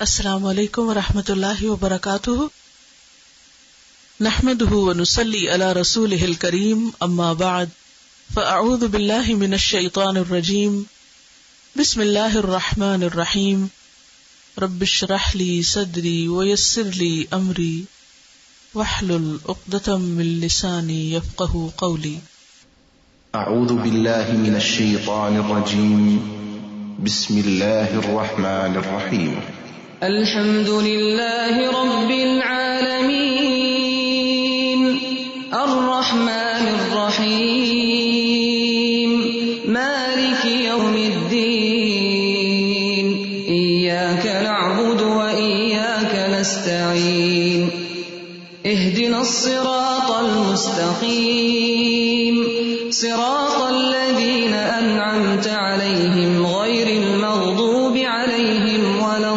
السلام علیکم ورحمۃ اللہ وبرکاتہ. نحمده ونصلی علی رسوله الکریم اما بعد فاعوذ باللہ من الشیطان الرجیم. بسم اللہ الرحمن الرحیم. رب اشرح لی صدری ویسر لی امری واحلل عقدۃ من لسانی یفقهوا قولی. اعوذ باللہ من الشیطان الرجیم. بسم اللہ الرحمن الرحیم. الحمد للہ رب العالمین الرحمن الرحیم مالک یوم الدین ایاک نعبد وإیاک نستعین اہدنا الصراط المستقیم صراط الذین انعمت علیہم غیر المغضوب علیہم ولا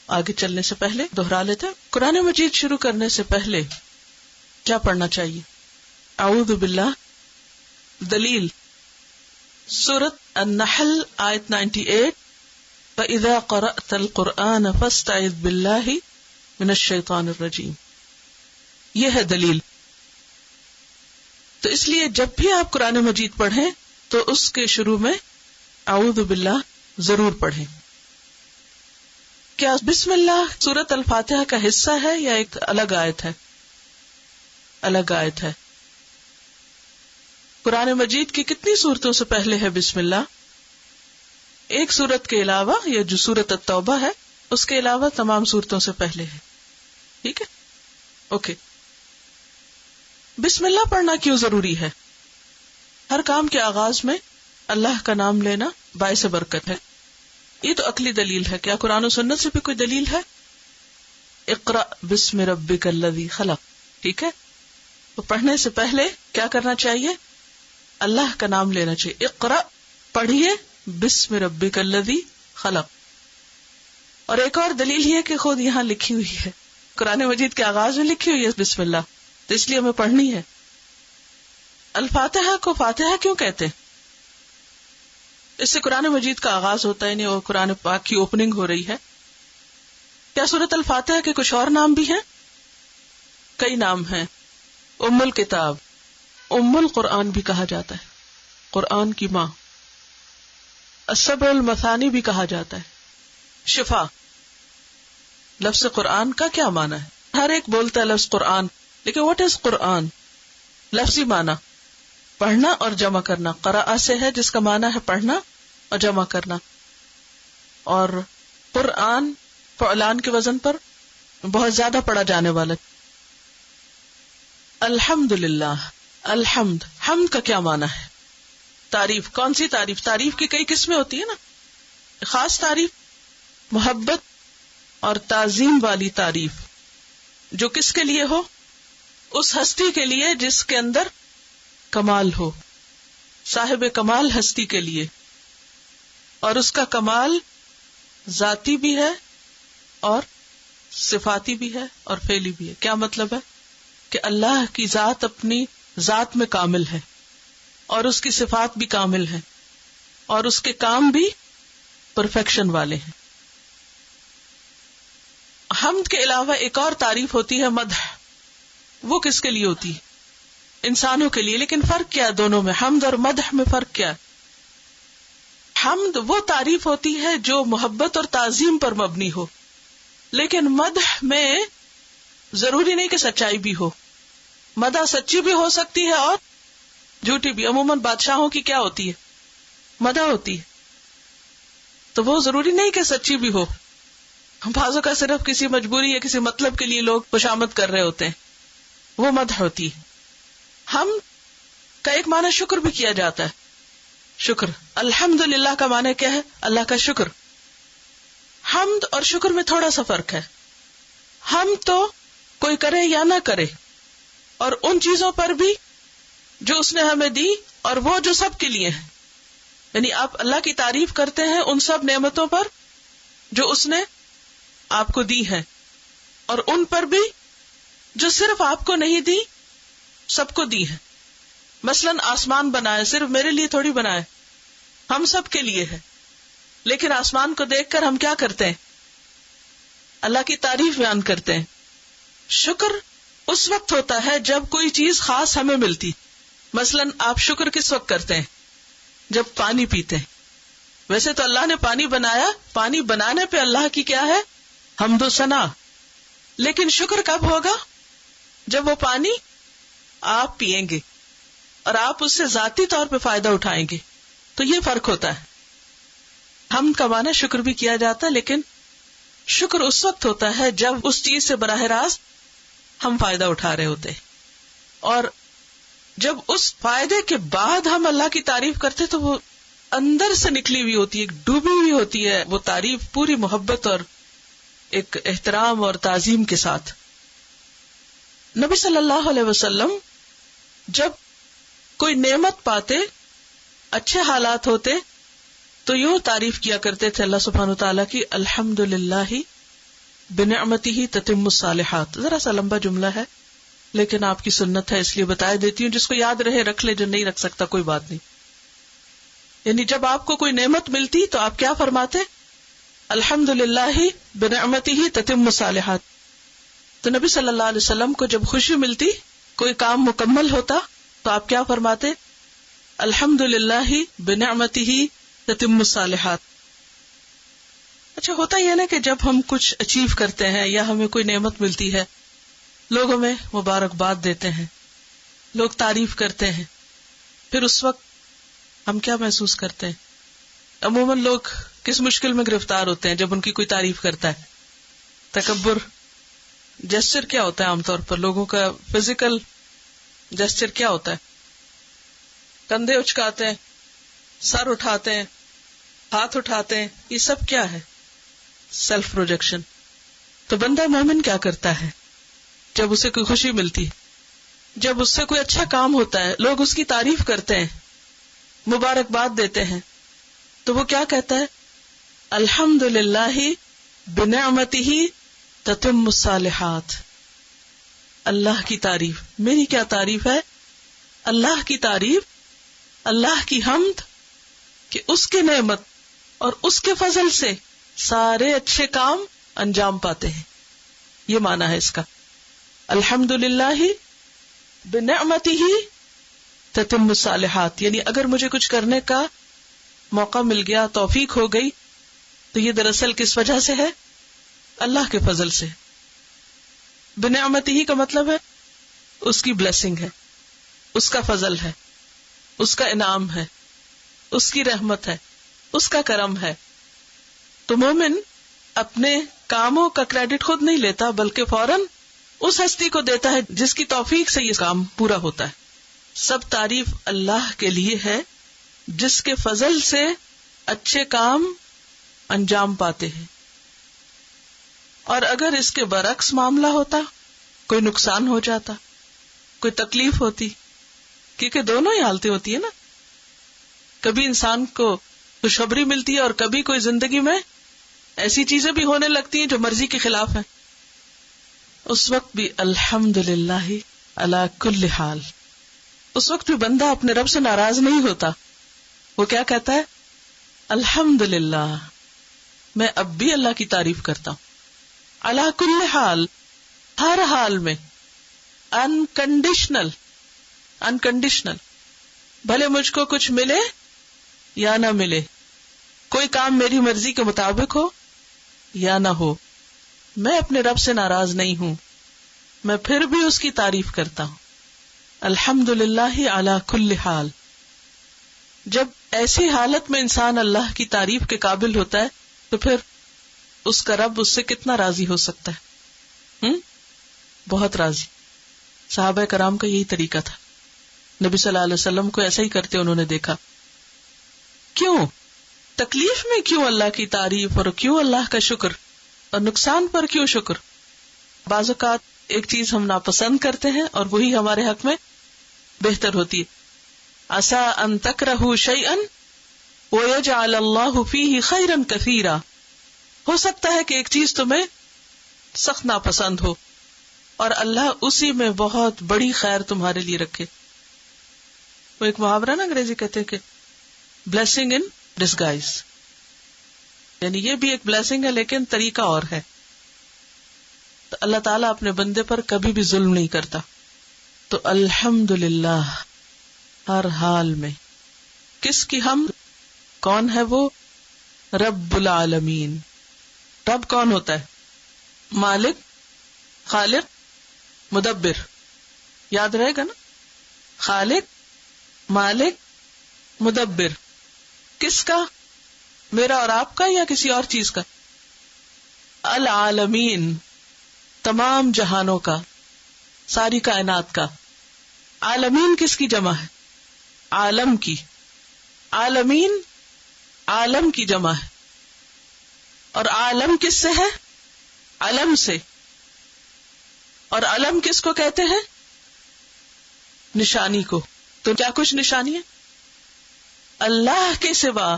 آگے چلنے سے پہلے دہرا لیتے ہیں. قرآن مجید شروع کرنے سے پہلے کیا پڑھنا چاہیے؟ اعوذ باللہ. دلیل سورۃ النحل آیت 98 فَإِذَا قَرَأْتَ الْقُرْآنَ فَاسْتَعِذْ بِاللَّهِ مِنَ الشَّيْطَانِ الرَّجِيمِ. یہ ہے دلیل. تو اس لیے جب بھی آپ قرآن مجید پڑھیں تو اس کے شروع میں اعوذ باللہ ضرور پڑھیں. کیا بسم اللہ سورۃ الفاتحہ کا حصہ ہے یا ایک الگ آیت ہے؟ الگ آیت ہے. قرآن مجید کی کتنی صورتوں سے پہلے ہے بسم اللہ؟ ایک صورت کے علاوہ، یا جو سورۃ التوبہ ہے اس کے علاوہ تمام صورتوں سے پہلے ہے. ٹھیک ہے، اوکے. بسم اللہ پڑھنا کیوں ضروری ہے؟ ہر کام کے آغاز میں اللہ کا نام لینا باعث برکت ہے. یہ تو عقلی دلیل ہے. کیا قرآن و سنت سے بھی کوئی دلیل ہے؟ اقرأ بسم ربک الذی خلق. ٹھیک ہے، تو پڑھنے سے پہلے کیا کرنا چاہیے؟ اللہ کا نام لینا چاہیے. اقرأ پڑھیے بسم ربک الذی خلق. اور ایک اور دلیل یہ کہ خود یہاں لکھی ہوئی ہے، قرآن مجید کے آغاز میں لکھی ہوئی ہے بسم اللہ، تو اس لیے ہمیں پڑھنی ہے. الفاتحہ کو فاتحہ کیوں کہتے ہیں؟ اس سے قرآن مجید کا آغاز ہوتا ہے، یعنی وہ قرآن پاک کی اوپننگ ہو رہی ہے. کیا سورۃ الفاتحہ کے کچھ اور نام بھی ہیں؟ کئی نام ہیں. ام الکتاب، ام القرآن بھی کہا جاتا ہے، قرآن کی ماں. السبع المثانی بھی کہا جاتا ہے. شفا. لفظ قرآن کا کیا معنی ہے؟ ہر ایک بولتا ہے لفظ قرآن، لیکن واٹ از قرآن؟ لفظی معنی پڑھنا اور جمع کرنا. قرأ سے ہے جس کا معنی ہے پڑھنا اور جمع کرنا. اور قرآن فعلان کے وزن پر بہت زیادہ پڑھا جانے والا. الحمدللہ. الحمد، حمد کا کیا معنی ہے؟ تعریف. کون سی تعریف؟ تعریف کی کئی قسمیں ہوتی ہیں نا. خاص تعریف محبت اور تعظیم والی تعریف، جو کس کے لیے ہو؟ اس ہستی کے لیے جس کے اندر کمال ہو، صاحب کمال ہستی کے لیے. اور اس کا کمال ذاتی بھی ہے اور صفاتی بھی ہے اور فعلی بھی ہے. کیا مطلب ہے؟ کہ اللہ کی ذات اپنی ذات میں کامل ہے اور اس کی صفات بھی کامل ہے اور اس کے کام بھی پرفیکشن والے ہیں. حمد کے علاوہ ایک اور تعریف ہوتی ہے مدح. وہ کس کے لیے ہوتی ہے؟ انسانوں کے لیے. لیکن فرق کیا ہے دونوں میں؟ حمد اور مدح میں فرق کیا ہے؟ حمد وہ تعریف ہوتی ہے جو محبت اور تعظیم پر مبنی ہو، لیکن مدح میں ضروری نہیں کہ سچائی بھی ہو. مدح سچی بھی ہو سکتی ہے اور جھوٹی بھی. عموماً بادشاہوں کی کیا ہوتی ہے؟ مدح ہوتی ہے. تو وہ ضروری نہیں کہ سچی بھی ہو. بعضوں کا صرف کسی مجبوری یا کسی مطلب کے لیے لوگ خوشامد کر رہے ہوتے ہیں، وہ مدح ہوتی ہے. ہم کا ایک معنی شکر بھی کیا جاتا ہے. شکر. الحمدللہ کا معنی کیا ہے؟ اللہ کا شکر. حمد اور شکر میں تھوڑا سا فرق ہے. ہم تو کوئی کرے یا نہ کرے، اور ان چیزوں پر بھی جو اس نے ہمیں دی اور وہ جو سب کے لیے ہیں. یعنی آپ اللہ کی تعریف کرتے ہیں ان سب نعمتوں پر جو اس نے آپ کو دی ہے، اور ان پر بھی جو صرف آپ کو نہیں دی, سب کو دی ہے. مثلاً آسمان بنائے, صرف میرے لیے تھوڑی بنائے, ہم سب کے لیے ہے. لیکن آسمان کو دیکھ کر ہم کیا کرتے ہیں؟ اللہ کی تعریف بیان کرتے ہیں. شکر اس وقت ہوتا ہے جب کوئی چیز خاص ہمیں ملتی. مثلاً آپ شکر کس وقت کرتے ہیں؟ جب پانی پیتے ہیں. ویسے تو اللہ نے پانی بنایا, پانی بنانے پہ اللہ کی کیا ہے؟ حمد و ثنا. لیکن شکر کب ہوگا؟ جب وہ پانی آپ پیئیں گے اور آپ اس سے ذاتی طور پہ فائدہ اٹھائیں گے. تو یہ فرق ہوتا ہے. حمد کا معنی شکر بھی کیا جاتا ہے, لیکن شکر اس وقت ہوتا ہے جب اس چیز سے براہ راست ہم فائدہ اٹھا رہے ہوتے ہیں, اور جب اس فائدے کے بعد ہم اللہ کی تعریف کرتے تو وہ اندر سے نکلی ہوئی ہوتی ہے, ڈوبی ہوئی ہوتی ہے وہ تعریف پوری محبت اور ایک احترام اور تعظیم کے ساتھ. نبی صلی اللہ علیہ وسلم جب کوئی نعمت پاتے, اچھے حالات ہوتے, تو یوں تعریف کیا کرتے تھے اللہ سبحانہ وتعالیٰ کی, الحمدللہ بنعمتہ تتم الصالحات. ذرا سا لمبا جملہ ہے لیکن آپ کی سنت ہے اس لیے بتا دیتی ہوں, جس کو یاد رہے رکھ لے, جو نہیں رکھ سکتا کوئی بات نہیں. یعنی جب آپ کو کوئی نعمت ملتی تو آپ کیا فرماتے؟ الحمدللہ بنعمتہ تتم الصالحات. تو نبی صلی اللہ علیہ وسلم کو جب خوشی ملتی, کوئی کام مکمل ہوتا, تو آپ کیا فرماتے؟ الحمدللہ بنعمتہ تتم الصالحات. اچھا ہوتا یہ نا کہ جب ہم کچھ اچیو کرتے ہیں یا ہمیں کوئی نعمت ملتی ہے, لوگ ہمیں مبارکباد دیتے ہیں, لوگ تعریف کرتے ہیں, پھر اس وقت ہم کیا محسوس کرتے ہیں؟ عموماً لوگ کس مشکل میں گرفتار ہوتے ہیں جب ان کی کوئی تعریف کرتا ہے؟ تکبر. جسچر کیا ہوتا ہے عام طور پر لوگوں کا؟ فزیکل جسچر کیا ہوتا ہے؟ کندھے اچکاتے ہیں, سر اٹھاتے ہیں, ہاتھ اٹھاتے ہیں, یہ سب کیا ہے؟ Self projection. تو بندہ مومن کیا کرتا ہے جب اسے کوئی خوشی ملتی, جب اس سے کوئی اچھا کام ہوتا ہے, لوگ اس کی تعریف کرتے ہیں, مبارکباد دیتے ہیں, تو وہ کیا کہتا ہے؟ الحمدللہ بنعمتہ تتم الصالحات. اللہ کی تعریف. میری کیا تعریف ہے؟ اللہ کی تعریف, اللہ کی حمد کہ اس کی نعمت اور اس کے فضل سے سارے اچھے کام انجام پاتے ہیں. یہ معنی ہے اس کا. الحمدللہ بنعمتہ تتم الصالحات. یعنی اگر مجھے کچھ کرنے کا موقع مل گیا, توفیق ہو گئی, تو یہ دراصل کس وجہ سے ہے؟ اللہ کے فضل سے. بنعمتہ کا مطلب ہے اس کی بلیسنگ ہے, اس کا فضل ہے, اس کا انعام ہے, اس کی رحمت ہے, اس کا کرم ہے. تو مومن اپنے کاموں کا کریڈٹ خود نہیں لیتا, بلکہ فوراً اس ہستی کو دیتا ہے جس کی توفیق سے یہ کام پورا ہوتا ہے. سب تعریف اللہ کے لیے ہے جس کے فضل سے اچھے کام انجام پاتے ہیں. اور اگر اس کے برعکس معاملہ ہوتا, کوئی نقصان ہو جاتا, کوئی تکلیف ہوتی, کیونکہ دونوں ہی حالتیں ہوتی ہیں نا, کبھی انسان کو خوشخبری ملتی ہے اور کبھی کوئی زندگی میں ایسی چیزیں بھی ہونے لگتی ہیں جو مرضی کے خلاف ہیں, اس وقت بھی الحمدللہ علی کل حال. اس وقت بھی بندہ اپنے رب سے ناراض نہیں ہوتا. وہ کیا کہتا ہے؟ الحمدللہ, میں اب بھی اللہ کی تعریف کرتا ہوں. علی کل حال, ہر حال میں, انکنڈیشنل. انکنڈیشنل, بھلے مجھ کو کچھ ملے یا نہ ملے, کوئی کام میری مرضی کے مطابق ہو یا نہ ہو, میں اپنے رب سے ناراض نہیں ہوں, میں پھر بھی اس کی تعریف کرتا ہوں. الحمدللہ علی کل حال. جب ایسی حالت میں انسان اللہ کی تعریف کے قابل ہوتا ہے تو پھر اس کا رب اس سے کتنا راضی ہو سکتا ہے؟ بہت راضی. صحابہ کرام کا یہی طریقہ تھا. نبی صلی اللہ علیہ وسلم کو ایسا ہی کرتے انہوں نے دیکھا. کیوں؟ تکلیف میں کیوں اللہ کی تعریف, اور کیوں اللہ کا شکر, اور نقصان پر کیوں شکر. بعض اوقات ایک چیز ہم ناپسند کرتے ہیں اور وہی ہمارے حق میں بہتر ہوتی ہے. عسى ان تکرہوا شیئا ویجعل اللہ فیہ خیرا کثیرا. ہو سکتا ہے کہ ایک چیز تمہیں سخت ناپسند ہو اور اللہ اسی میں بہت بڑی خیر تمہارے لیے رکھے. وہ ایک محاورہ نا انگریزی کہتے ہیں کہ بلیسنگ ان ڈسگائز، یعنی یہ بھی ایک بلیسنگ ہے لیکن طریقہ اور ہے. تو اللہ تعالیٰ اپنے بندے پر کبھی بھی ظلم نہیں کرتا. تو الحمدللہ ہر حال میں. کس کی حمد؟ کون ہے وہ؟ رب العالمین. رب کون ہوتا ہے؟ مالک، خالق، مدبر. یاد رہے گا نا، خالق، مالک، مدبر. کس کا؟ میرا اور آپ کا یا کسی اور چیز کا؟ العالمین، تمام جہانوں کا، ساری کائنات کا. عالمین کس کی جمع ہے؟ عالم کی. عالمین عالم کی جمع ہے. اور عالم کس سے ہے؟ علم سے. اور علم کس کو کہتے ہیں؟ نشانی کو. تو کیا کچھ نشانی ہے؟ اللہ کے سوا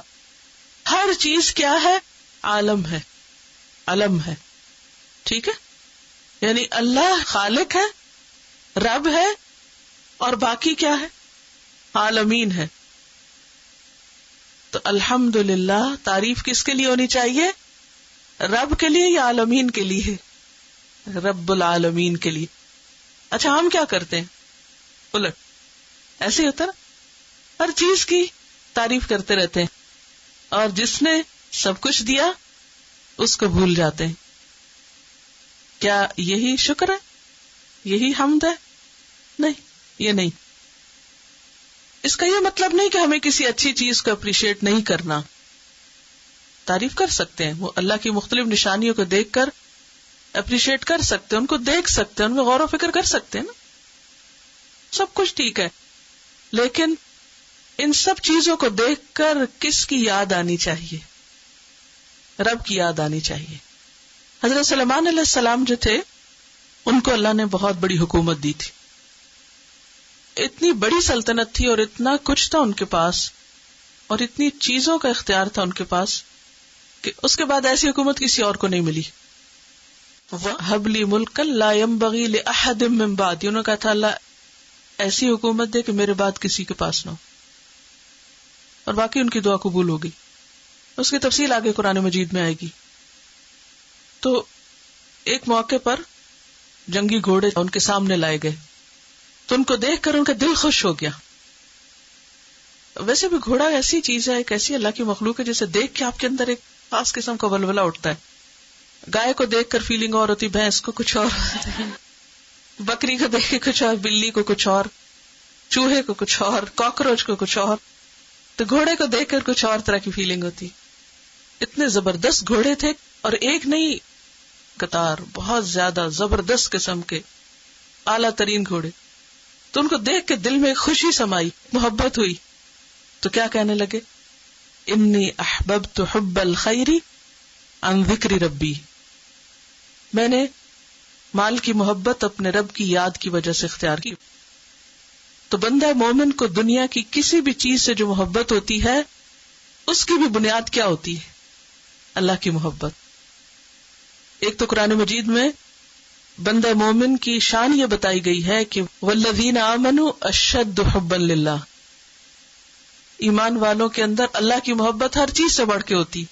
ہر چیز کیا ہے؟ عالم ہے، علم ہے. ٹھیک ہے، یعنی اللہ خالق ہے، رب ہے، اور باقی کیا ہے؟ عالمین ہے. تو الحمدللہ تعریف کس کے لیے ہونی چاہیے؟ رب کے لیے یا عالمین کے لیے؟ رب العالمین کے لیے. اچھا ہم کیا کرتے ہیں؟ الٹ. ایسے ہی ہوتا نا، ہر چیز کی تعریف کرتے رہتے ہیں اور جس نے سب کچھ دیا اس کو بھول جاتے ہیں. کیا یہی شکر ہے؟ یہی حمد ہے؟ نہیں، یہ نہیں. اس کا یہ مطلب نہیں کہ ہمیں کسی اچھی چیز کو اپریشیٹ نہیں کرنا. تعریف کر سکتے ہیں، وہ اللہ کی مختلف نشانیوں کو دیکھ کر اپریشیٹ کر سکتے ہیں، ان کو دیکھ سکتے ہیں، ان میں غور و فکر کر سکتے ہیں نا. سب کچھ ٹھیک ہے، لیکن ان سب چیزوں کو دیکھ کر کس کی یاد آنی چاہیے؟ رب کی یاد آنی چاہیے. حضرت سلیمان علیہ السلام جو تھے، ان کو اللہ نے بہت بڑی حکومت دی تھی. اتنی بڑی سلطنت تھی اور اتنا کچھ تھا ان کے پاس اور اتنی چیزوں کا اختیار تھا ان کے پاس کہ اس کے بعد ایسی حکومت کسی اور کو نہیں ملی. وَهَبْ لِي مُلْكًا لَا يَنبَغِي لِأَحَدٍ مِّن بَعْدِي. انہوں نے کہا تھا اللہ ایسی حکومت دے کہ میرے بعد کسی کے پاس نہ ہو. اور باقی ان کی دعا قبول ہوگی. اس کی تفصیل آگے قرآن مجید میں آئے گی. تو ایک موقع پر جنگی گھوڑے ان کے سامنے لائے گئے تو ان کو دیکھ کر ان کا دل خوش ہو گیا. ویسے بھی گھوڑا ایسی چیز ہے، ایک ایسی اللہ کی مخلوق ہے جسے دیکھ کے آپ کے اندر ایک خاص قسم کا ولولہ اٹھتا ہے. گائے کو دیکھ کر فیلنگ اور ہوتی، بھینس کو کچھ اور، بکری کو دیکھ کے کچھ اور، بلی کو کچھ اور، چوہے کو کچھ اور، کاکروچ کو کچھ اور. تو گھوڑے کو دیکھ کر کچھ اور طرح کی فیلنگ ہوتی. اتنے زبردست گھوڑے تھے، اور ایک نہیں قطار، بہت زیادہ زبردست قسم کے اعلیٰ ترین گھوڑے. تو ان کو دیکھ کے دل میں خوشی سمائی، محبت ہوئی. تو کیا کہنے لگے؟ انی احببت حب الخیر عن ذکر ربی. میں نے مال کی محبت اپنے رب کی یاد کی وجہ سے اختیار کی. تو بندہ مومن کو دنیا کی کسی بھی چیز سے جو محبت ہوتی ہے اس کی بھی بنیاد کیا ہوتی ہے؟ اللہ کی محبت. ایک تو قرآن مجید میں بندہ مومن کی شان یہ بتائی گئی ہے کہ والذین آمنوا اشد حبا للہ. ایمان والوں کے اندر اللہ کی محبت ہر چیز سے بڑھ کے ہوتی،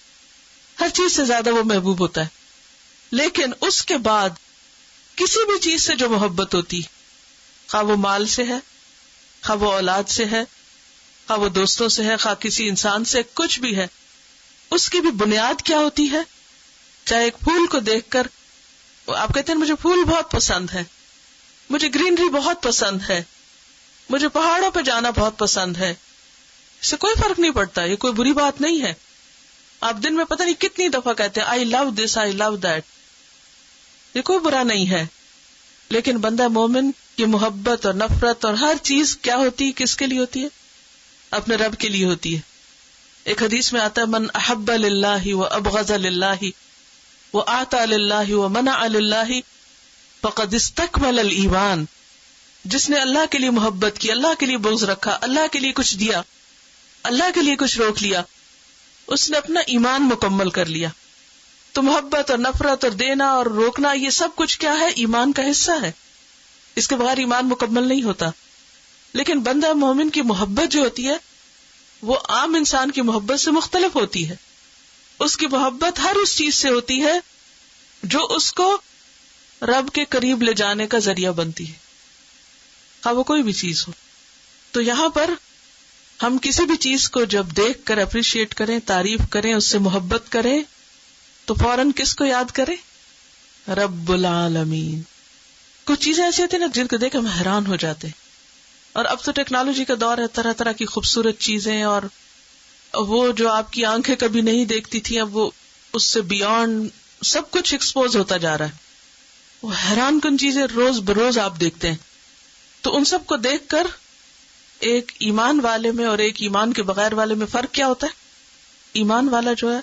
ہر چیز سے زیادہ وہ محبوب ہوتا ہے. لیکن اس کے بعد کسی بھی چیز سے جو محبت ہوتی، خواہ وہ مال سے ہے، خواہ وہ اولاد سے ہے، خواہ وہ دوستوں سے ہے، خواہ کسی انسان سے، کچھ بھی ہے، اس کی بھی بنیاد کیا ہوتی ہے؟ چاہے ایک پھول کو دیکھ کر آپ کہتے ہیں مجھے پھول بہت پسند ہے، مجھے گرینری بہت پسند ہے، مجھے پہاڑوں پہ جانا بہت پسند ہے، اس سے کوئی فرق نہیں پڑتا، یہ کوئی بری بات نہیں ہے. آپ دن میں پتہ نہیں کتنی دفعہ کہتے ہیں آئی لو دس، آئی لو دیٹ، یہ کوئی برا نہیں ہے. لیکن بندہ مومن کی محبت اور نفرت اور ہر چیز کیا ہوتی ہے؟ کس کے لیے ہوتی ہے؟ اپنے رب کے لیے ہوتی ہے. ایک حدیث میں آتا ہے من احب للہ وابغض للہ واعطى للہ ومنع للہ فقد استکمل الایمان. جس نے اللہ کے لیے محبت کی، اللہ کے لیے بغض رکھا، اللہ کے لیے کچھ دیا، اللہ کے لیے کچھ روک لیا، اس نے اپنا ایمان مکمل کر لیا. تو محبت اور نفرت اور دینا اور روکنا یہ سب کچھ کیا ہے؟ ایمان کا حصہ ہے. اس کے بغیر ایمان مکمل نہیں ہوتا. لیکن بندہ مومن کی محبت جو ہوتی ہے وہ عام انسان کی محبت سے مختلف ہوتی ہے. اس کی محبت ہر اس چیز سے ہوتی ہے جو اس کو رب کے قریب لے جانے کا ذریعہ بنتی ہے، خواہ وہ کوئی بھی چیز ہو. تو یہاں پر ہم کسی بھی چیز کو جب دیکھ کر اپریشیٹ کریں، تعریف کریں، اس سے محبت کریں تو فوراً کس کو یاد کریں؟ رب العالمین. کچھ چیزیں ایسی ہوتی ہیں نا جن کو دیکھ ہم حیران ہو جاتے ہیں. اور اب تو ٹیکنالوجی کا دور ہے، طرح طرح کی خوبصورت چیزیں، اور وہ جو آپ کی آنکھیں کبھی نہیں دیکھتی تھی اب وہ اس سے بیونڈ سب کچھ ایکسپوز ہوتا جا رہا ہے. وہ حیران کن چیزیں روز بروز آپ دیکھتے ہیں. تو ان سب کو دیکھ کر ایک ایمان والے میں اور ایک ایمان کے بغیر والے میں فرق کیا ہوتا ہے؟ ایمان والا جو ہے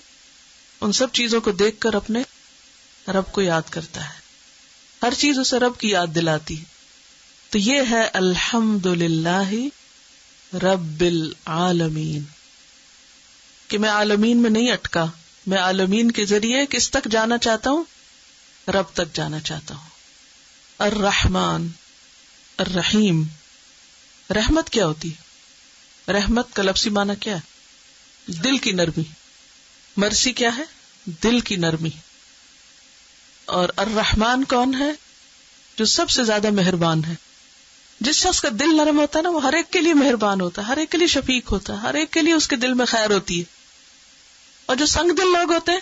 ان سب چیزوں کو دیکھ کر اپنے رب کو یاد کرتا ہے، ہر چیز اسے رب کی یاد دلاتی ہے. تو یہ ہے الحمدللہ رب العالمین، کہ میں عالمین میں نہیں اٹکا، میں عالمین کے ذریعے کس تک جانا چاہتا ہوں؟ رب تک جانا چاہتا ہوں. الرحمن الرحیم. رحمت کیا ہوتی ہے؟ رحمت کا لفظی معنی کیا ہے؟ دل کی نرمی. مرسی کیا ہے؟ دل کی نرمی. اور الرحمن کون ہے؟ جو سب سے زیادہ مہربان ہے. جس شخص کا دل نرم ہوتا ہے نا وہ ہر ایک کے لیے مہربان ہوتا ہے، ہر ایک کے لیے شفیق ہوتا ہے، ہر ایک کے لیے اس کے دل میں خیر ہوتی ہے. اور جو سنگ دل لوگ ہوتے ہیں،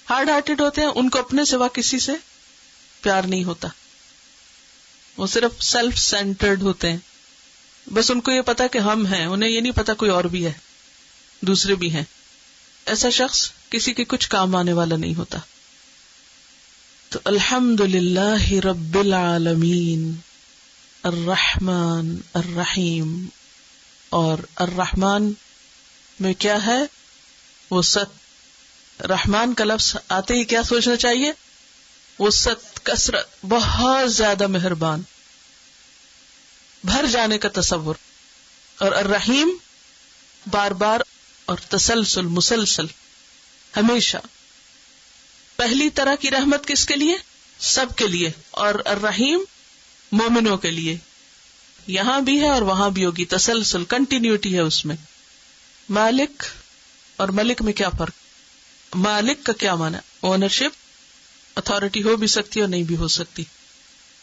ہارڈ ہارٹڈ ہوتے ہیں، ان کو اپنے سوا کسی سے پیار نہیں ہوتا. وہ صرف سیلف سینٹرڈ ہوتے ہیں. بس ان کو یہ پتا کہ ہم ہیں، انہیں یہ نہیں پتا کوئی اور بھی ہے، دوسرے بھی ہیں. ایسا شخص کسی کے کچھ کام آنے والا نہیں ہوتا. تو الحمدللہ رب العالمین الرحمن الرحیم. اور الرحمن میں کیا ہے؟ وسعت. رحمان کا لفظ آتے ہی کیا سوچنا چاہیے؟ وسعت، کثرت، بہت زیادہ مہربان، بھر جانے کا تصور. اور الرحیم بار بار اور تسلسل، مسلسل، ہمیشہ. پہلی طرح کی رحمت کس کے لیے؟ سب کے لیے. اور الرحیم مومنوں کے لیے. یہاں بھی ہے اور وہاں بھی ہوگی، تسلسل، کنٹینیوٹی ہے اس میں. مالک اور ملک میں کیا فرق؟ مالک کا کیا معنی؟ اونرشپ، اتھارٹی ہو بھی سکتی اور نہیں بھی ہو سکتی.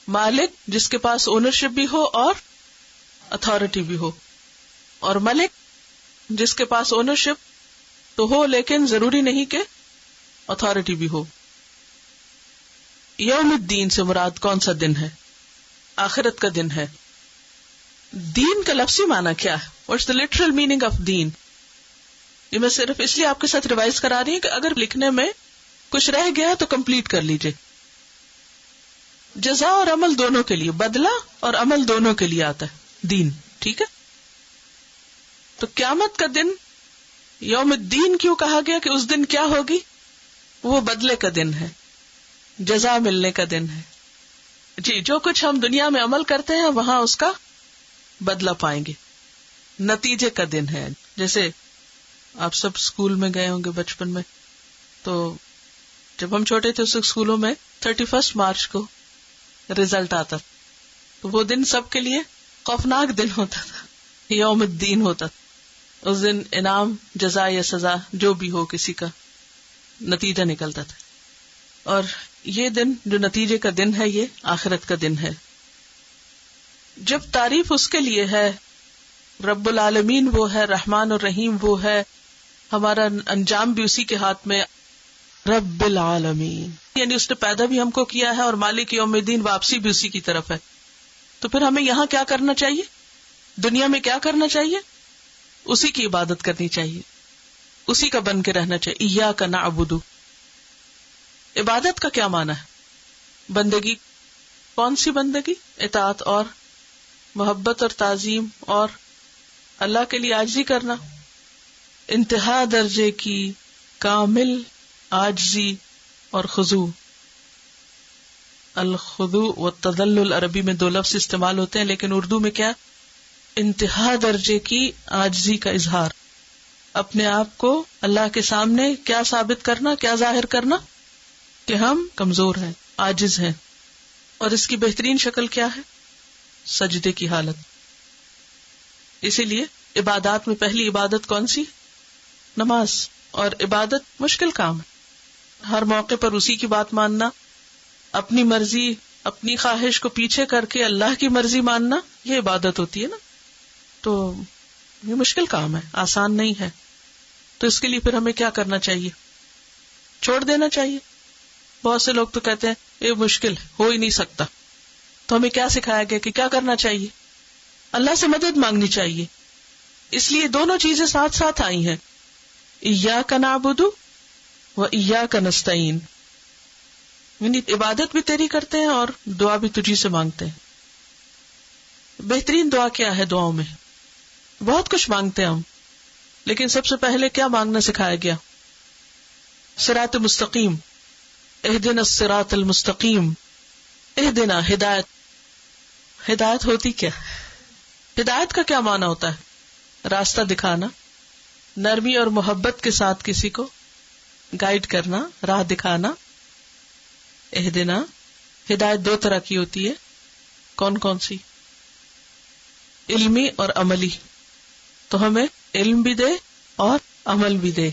مالک جس کے پاس اونرشپ بھی ہو اور اتھارٹی بھی ہو، اور ملک جس کے پاس اونرشپ تو ہو لیکن ضروری نہیں کہ اتھارٹی بھی ہو. یوم الدین سے مراد کون سا دن ہے؟ آخرت کا دن ہے. دین کا لفظی معنی کیا ہے؟ What's the literal meaning of دین؟ یہ میں صرف اس لیے آپ کے ساتھ ریوائز کرا رہی ہوں کہ اگر لکھنے میں کچھ رہ گیا تو کمپلیٹ کر لیجئے. جزا اور عمل دونوں کے لیے، بدلہ اور عمل دونوں کے لیے آتا ہے دین. ٹھیک ہے؟ تو قیامت کا دن یوم الدین کیوں کہا گیا کہ اس دن کیا ہوگی؟ وہ بدلے کا دن ہے، جزا ملنے کا دن ہے. جی، جو کچھ ہم دنیا میں عمل کرتے ہیں وہاں اس کا بدلہ پائیں گے، نتیجے کا دن ہے. جیسے آپ سب اسکول میں گئے ہوں گے بچپن میں، تو جب ہم چھوٹے تھے اس اسکولوں میں 31 مارچ کو رزلٹ آتا، تو وہ دن سب کے لیے خوفناک دن ہوتا تھا، یوم الدین ہوتا تھا. اس دن انعام، جزا یا سزا جو بھی ہو کسی کا نتیجہ نکلتا تھا. اور یہ دن جو نتیجے کا دن ہے یہ آخرت کا دن ہے. جب تعریف اس کے لیے ہے، رب العالمین وہ ہے، رحمان اور رحیم وہ ہے، ہمارا انجام بھی اسی کے ہاتھ میں. رب العالمین یعنی اس نے پیدا بھی ہم کو کیا ہے اور مالک یوم الدین واپسی بھی اسی کی طرف ہے. تو پھر ہمیں یہاں کیا کرنا چاہیے؟ دنیا میں کیا کرنا چاہیے؟ اسی کی عبادت کرنی چاہیے، اسی کا بن کے رہنا چاہیے. ایاک نعبد. عبادت کا کیا معنی ہے؟ بندگی. کون سی بندگی؟ اطاعت اور محبت اور تعظیم اور اللہ کے لیے عاجزی کرنا، انتہا درجے کی کامل عاجزی اور خضوع. الخضوع والتذلل عربی میں 2 لفظ استعمال ہوتے ہیں، لیکن اردو میں کیا؟ انتہا درجے کی عاجزی کا اظہار. اپنے آپ کو اللہ کے سامنے کیا ثابت کرنا، کیا ظاہر کرنا؟ کہ ہم کمزور ہیں، عاجز ہیں، اور اس کی بہترین شکل کیا ہے؟ سجدے کی حالت. اسی لیے عبادات میں پہلی عبادت کون سی؟ نماز. اور عبادت مشکل کام ہے، ہر موقع پر اسی کی بات ماننا، اپنی مرضی اپنی خواہش کو پیچھے کر کے اللہ کی مرضی ماننا، یہ عبادت ہوتی ہے نا. تو یہ مشکل کام ہے، آسان نہیں ہے. تو اس کے لیے پھر ہمیں کیا کرنا چاہیے؟ چھوڑ دینا چاہیے. بہت سے لوگ تو کہتے ہیں یہ مشکل ہو ہی نہیں سکتا. تو ہمیں کیا سکھایا گیا کہ کیا کرنا چاہیے؟ اللہ سے مدد مانگنی چاہیے. اس لیے دونوں چیزیں ساتھ ساتھ آئی ہیں، ایاک نعبد و ایاک نستعین. یعنی عبادت بھی تیری کرتے ہیں اور دعا بھی تجھی سے مانگتے ہیں. بہترین دعا کیا ہے؟ دعاؤں میں بہت کچھ مانگتے ہیں ہم، لیکن سب سے پہلے کیا مانگنا سکھایا گیا؟ صراط مستقیم. اہدنا الصراط المستقیم. اہدنا، ہدایت. ہدایت ہوتی کیا؟ ہدایت کا کیا معنی ہوتا ہے؟ راستہ دکھانا، نرمی اور محبت کے ساتھ کسی کو گائیڈ کرنا، راہ دکھانا. اہدنا. ہدایت دو طرح کی ہوتی ہے. کون کون سی؟ علمی اور عملی. تو ہمیں علم بھی دے اور عمل بھی دے.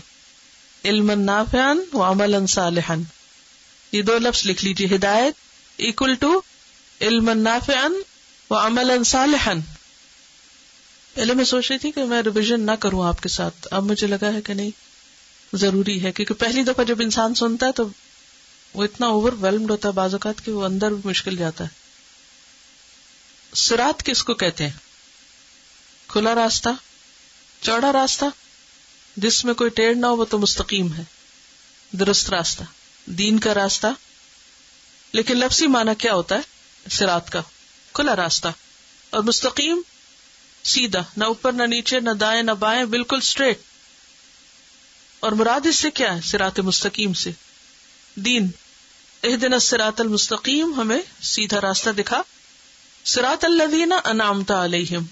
علما نافعا وعملا صالحا. یہ دو لفظ لکھ لیجیے. ہدایت اکول ٹو علما نافعا وعملا صالحا. پہلے میں سوچ رہی تھی کہ میں ریویژن نہ کروں آپ کے ساتھ، اب مجھے لگا ہے کہ نہیں، ضروری ہے، کیونکہ پہلی دفعہ جب انسان سنتا ہے تو وہ اتنا اوور ویلمڈ ہوتا ہے بعض اوقات کہ وہ اندر بھی مشکل جاتا ہے. صراط کس کو کہتے ہیں؟ کھلا راستہ، چوڑا راستہ جس میں کوئی ٹیڑھ نہ ہو، وہ تو مستقیم ہے، درست راستہ، دین کا راستہ. لیکن لفظی معنی کیا ہوتا ہے صراط کا؟ کھلا راستہ. اور مستقیم سیدھا، نہ اوپر نہ نیچے، نہ دائیں نہ بائیں، بالکل اسٹریٹ. اور مراد اس سے کیا ہے؟ صراط مستقیم سے دین. اہدنا الصراط المستقیم، ہمیں سیدھا راستہ دکھا. صراط الذین انعمت علیہم،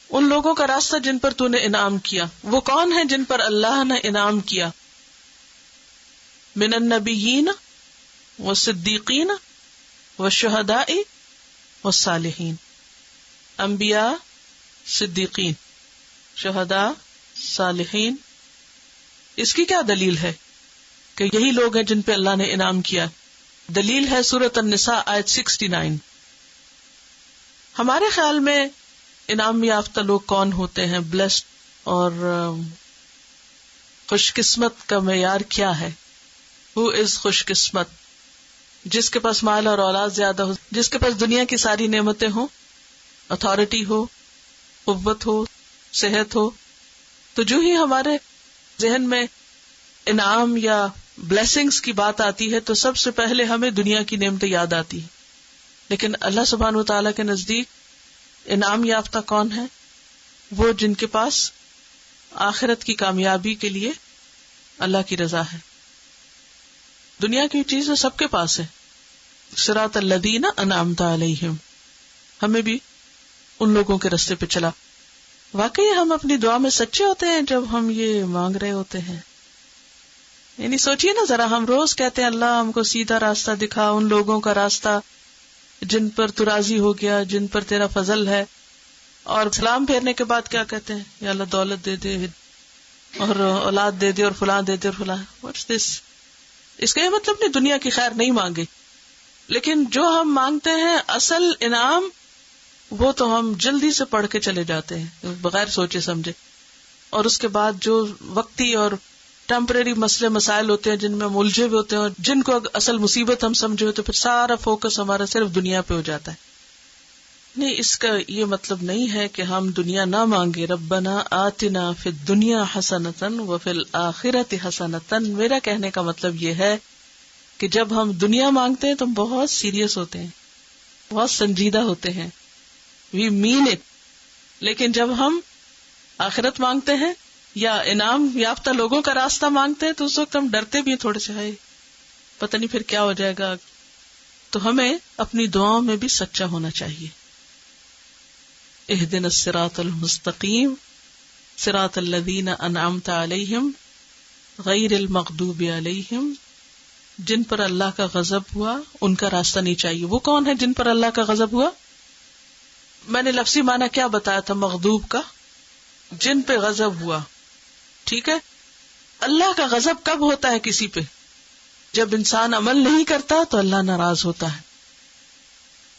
ان لوگوں کا راستہ جن پر تو نے انعام کیا. وہ کون ہیں جن پر اللہ نے انعام کیا؟ من النبیین والصدیقین والشہداء والصالحین. انبیاء، صدیقین، شہداء، صالحین. اس کی کیا دلیل ہے کہ یہی لوگ ہیں جن پہ اللہ نے انعام کیا؟ دلیل ہے سورۃ النساء آیت 69. ہمارے خیال میں انعام یافتہ لوگ کون ہوتے ہیں؟ بلیسڈ اور خوش قسمت کا معیار کیا ہے؟ ہو از خوش قسمت؟ جس کے پاس مال اور اولاد زیادہ ہو، جس کے پاس دنیا کی ساری نعمتیں ہوں، اتھارٹی ہو، قوت ہو، صحت ہو. تو جو ہی ہمارے ذہن میں انعام یا بلیسنگز کی بات آتی ہے تو سب سے پہلے ہمیں دنیا کی نعمتیں یاد آتی ہیں. لیکن اللہ سبحانہ وتعالیٰ کے نزدیک انعام یافتہ کون ہے؟ وہ جن کے پاس آخرت کی کامیابی کے لیے اللہ کی رضا ہے. دنیا کی چیزیں سب کے پاس ہے. صراط الذین انعمت علیہم، ہمیں بھی ان لوگوں کے راستے پہ چلا. واقعی ہم اپنی دعا میں سچے ہوتے ہیں جب ہم یہ مانگ رہے ہوتے ہیں. یعنی سوچئے نا ذرا، ہم روز کہتے ہیں اللہ ہم کو سیدھا راستہ دکھا، ان لوگوں کا راستہ جن پر تو راضی ہو گیا، جن پر تیرا فضل ہے. اور سلام پھیرنے کے بعد کیا کہتے ہیں؟ یا اللہ دولت دے دے اور اولاد دے دے اور فلاں دے دے اور فلاں. What's this? اس کا یہ مطلب نہیں دنیا کی خیر نہیں مانگے، لیکن جو ہم مانگتے ہیں اصل انعام وہ تو ہم جلدی سے پڑھ کے چلے جاتے ہیں بغیر سوچے سمجھے. اور اس کے بعد جو وقتی اور ٹیمپریری مسئلے مسائل ہوتے ہیں جن میں ہم الجھے ہوئے ہوتے ہیں اور جن کو اصل مصیبت ہم سمجھے ہوتے، پھر سارا فوکس ہمارا صرف دنیا پہ ہو جاتا ہے. نہیں، اس کا یہ مطلب نہیں ہے کہ ہم دنیا نہ مانگے. ربنا آتنا فی الدنیا حسنۃ وفی الآخرۃ حسنۃ. میرا کہنے کا مطلب یہ ہے کہ جب ہم دنیا مانگتے ہیں تو ہم بہت سیریس ہوتے ہیں، بہت سنجیدہ ہوتے ہیں، وی مین اٹ. لیکن جب ہم آخرت مانگتے ہیں یا انعام یافتہ لوگوں کا راستہ مانگتے ہیں تو اس وقت ہم ڈرتے بھی ہیں تھوڑے سے، ہے پتہ نہیں پھر کیا ہو جائے گا. تو ہمیں اپنی دعاؤں میں بھی سچا ہونا چاہیے. اہدنا الصراط المستقیم صراط الذین انعمت علیہم غیر المغضوب علیہم جن پر اللہ کا غضب ہوا ان کا راستہ نہیں چاہیے. وہ کون ہے جن پر اللہ کا غضب ہوا؟ میں نے لفظی معنی کیا بتایا تھا مغضوب کا؟ جن پہ غضب ہوا. ٹھیک ہے. اللہ کا غضب کب ہوتا ہے کسی پہ؟ جب انسان عمل نہیں کرتا تو اللہ ناراض ہوتا ہے.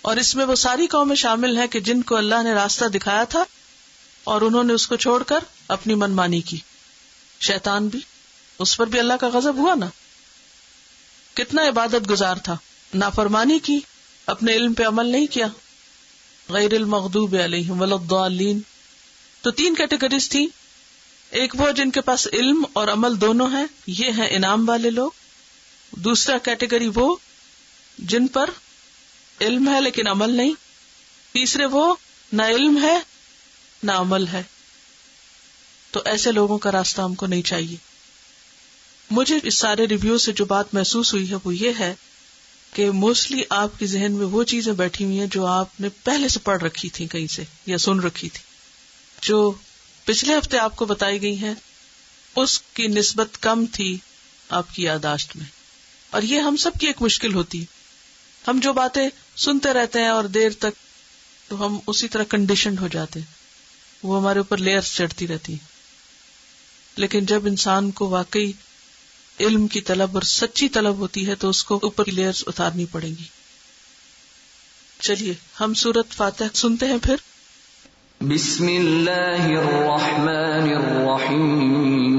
اور اس میں وہ ساری قومیں شامل ہیں کہ جن کو اللہ نے راستہ دکھایا تھا اور انہوں نے اس کو چھوڑ کر اپنی منمانی کی. شیطان بھی، اس پر بھی اللہ کا غضب ہوا نا. کتنا عبادت گزار تھا، نافرمانی کی، اپنے علم پہ عمل نہیں کیا. غیر المغضوب علیہم ولا الضالین. تو 3 کیٹیگریز تھی. ایک وہ جن کے پاس علم اور عمل دونوں ہیں، یہ ہیں انعام والے لوگ. دوسرا کیٹیگری وہ جن پر علم ہے لیکن عمل نہیں. تیسرے وہ نہ علم ہے نہ عمل ہے. تو ایسے لوگوں کا راستہ ہم کو نہیں چاہیے. مجھے اس سارے ریویو سے جو بات محسوس ہوئی ہے وہ یہ ہے کہ موسٹلی آپ کے ذہن میں وہ چیزیں بیٹھی ہوئی ہیں جو آپ نے پہلے سے پڑھ رکھی تھی کہیں سے یا سن رکھی تھی. جو پچھلے ہفتے آپ کو بتائی گئی ہیں اس کی نسبت کم تھی آپ کی یادداشت میں. اور یہ ہم سب کی ایک مشکل ہوتی. ہم جو باتیں سنتے رہتے ہیں اور دیر تک تو ہم اسی طرح کنڈیشنڈ ہو جاتے ہیں، وہ ہمارے اوپر لیئرز چڑھتی رہتی ہیں. لیکن جب انسان کو واقعی علم کی طلب اور سچی طلب ہوتی ہے تو اس کو اوپر کی لیئرز اتارنی پڑیں گی. چلیے ہم سورۃ فاتح سنتے ہیں پھر. بسم اللہ الرحمن الرحیم.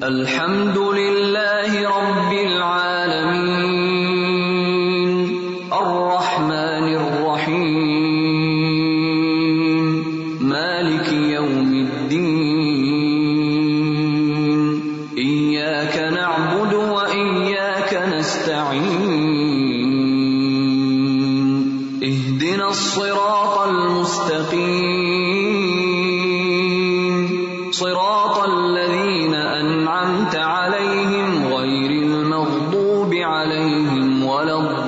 الحمد للہ رب العالمین الرحمن الرحیم مالک یوم الدین ایاک نعبد و ایاک نستعین اہدنا الصراط المستقیم صراط الذین انعمت علیہم غیر المغضوب علیہم ولا الضالین.